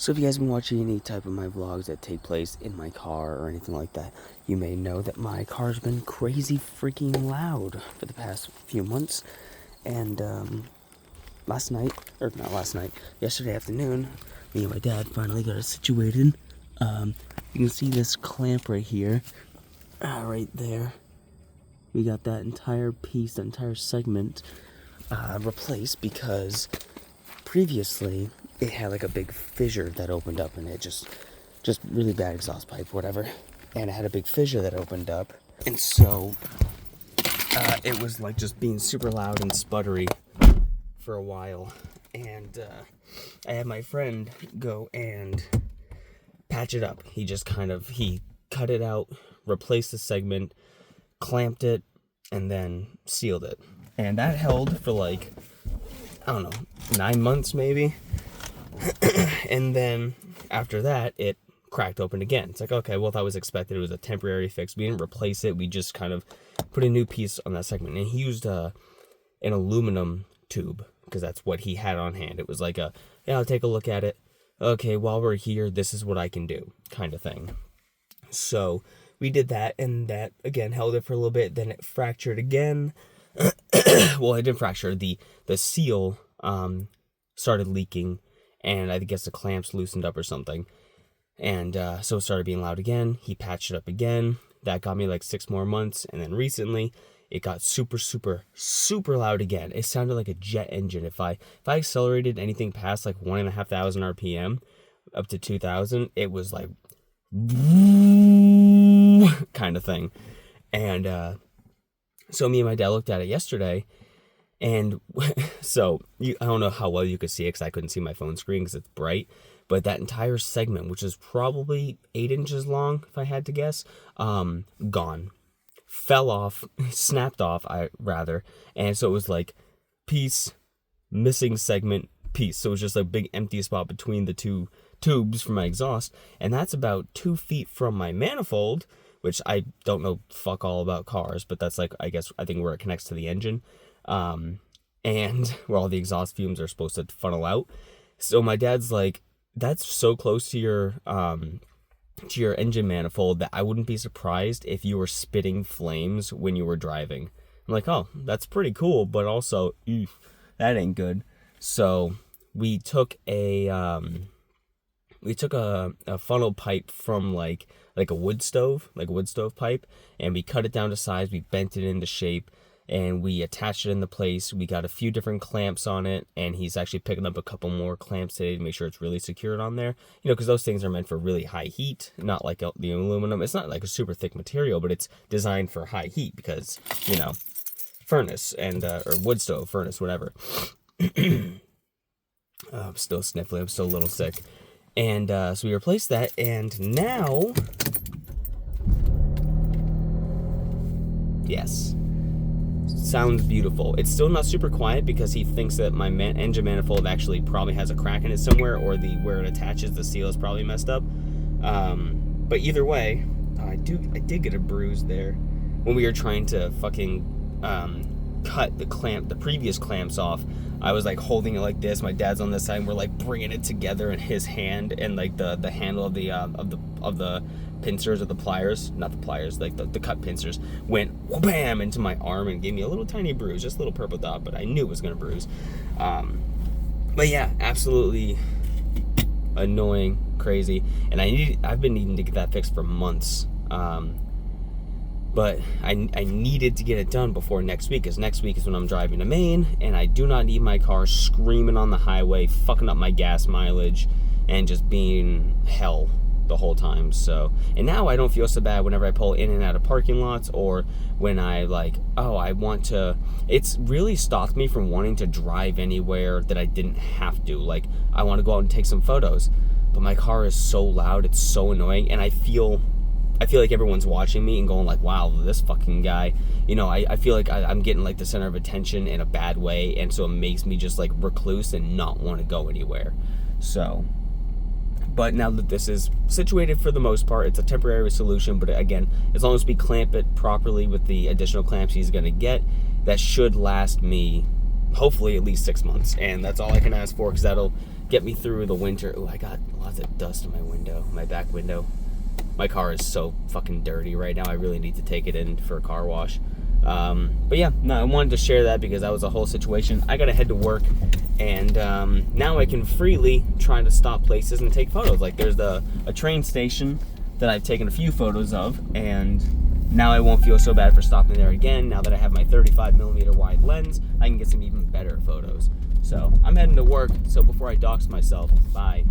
So if you guys have been watching any type of my vlogs that take place in my car or anything like that, you may know that my car's been crazy freaking loud for the past few months. And yesterday afternoon, me and my dad finally got it situated. You can see this clamp right here, right there. We got that entire piece, that entire segment replaced because previously it had like a big fissure that opened up in it, just really bad exhaust pipe, whatever. And it had a big fissure that opened up, and so it was like just being super loud and sputtery for a while. And I had my friend go and patch it up. He cut it out, replaced the segment, clamped it, and then sealed it. And that held for like, I don't know, 9 months maybe. And then after that, it cracked open again. It's like, okay, well, that was expected. It was a temporary fix. We didn't replace it. We just kind of put a new piece on that segment. And he used an aluminum tube because that's what he had on hand. It was like I'll take a look at it. Okay, while we're here, this is what I can do kind of thing. So we did that, and that, again, held it for a little bit. Then it fractured again. Well, it didn't fracture. The seal started leaking, and I guess the clamps loosened up or something. And so it started being loud again. He patched it up again. That got me like 6 more months. And then recently, it got super, super, super loud again. It sounded like a jet engine. If I accelerated anything past like 1,500 RPM up to 2,000, it was like kind of thing. And so me and my dad looked at it yesterday, and so I don't know how well you could see it because I couldn't see my phone screen because it's bright, but that entire segment, which is probably 8 inches long, if I had to guess, gone. Fell off, snapped off, and so it was like piece, missing segment, piece. So it was just a big empty spot between the two tubes for my exhaust, and that's about 2 feet from my manifold, which I don't know fuck all about cars, but that's like, I think where it connects to the engine, and where all the exhaust fumes are supposed to funnel out. So my dad's like, that's so close to your engine manifold that I wouldn't be surprised if you were spitting flames when you were driving. I'm like, oh, that's pretty cool, but also, that ain't good. So we took a funnel pipe from like a wood stove pipe, and we cut it down to size. We bent it into shape, and we attached it into place. We got a few different clamps on it, and he's actually picking up a couple more clamps today to make sure it's really secured on there. You know, because those things are meant for really high heat, not like the aluminum. It's not like a super thick material, but it's designed for high heat because, you know, furnace and or wood stove, furnace, whatever. I'm still sniffly. I'm still a little sick. And so we replaced that, and now, yes, sounds beautiful. It's still not super quiet because he thinks that my engine manifold actually probably has a crack in it somewhere, or where it attaches, the seal is probably messed up. But either way, I did get a bruise there when we were trying to fucking cut the previous clamps off. I was like holding it like this. My dad's on this side, and we're like bringing it together in his hand, and like the handle of the pincers, or the pliers, not the pliers, like the cut pincers, went bam into my arm and gave me a little tiny bruise, just a little purple dot, but I knew it was gonna bruise. But yeah, absolutely annoying, crazy, and I've been needing to get that fixed for months. But I needed to get it done before next week, because next week is when I'm driving to Maine, and I do not need my car screaming on the highway, fucking up my gas mileage, and just being hell the whole time. So, and now I don't feel so bad whenever I pull in and out of parking lots, or when I it's really stopped me from wanting to drive anywhere that I didn't have to. Like, I want to go out and take some photos, but my car is so loud, it's so annoying, and I feel like everyone's watching me and going like, wow, this fucking guy, you know, I feel like I'm getting like the center of attention in a bad way, and so it makes me just like recluse and not want to go anywhere. So, but now that this is situated for the most part, it's a temporary solution, but again, as long as we clamp it properly with the additional clamps he's going to get, that should last me hopefully at least 6 months, and that's all I can ask for, because that'll get me through the winter. Oh, I got lots of dust in my window, my back window. My car is so fucking dirty right now. I really need to take it in for a car wash. But yeah, no, I wanted to share that because that was a whole situation. I gotta head to work, and now I can freely try to stop places and take photos. Like there's a train station that I've taken a few photos of, and now I won't feel so bad for stopping there again. Now that I have my 35mm wide lens, I can get some even better photos. So I'm heading to work, so before I dox myself, bye.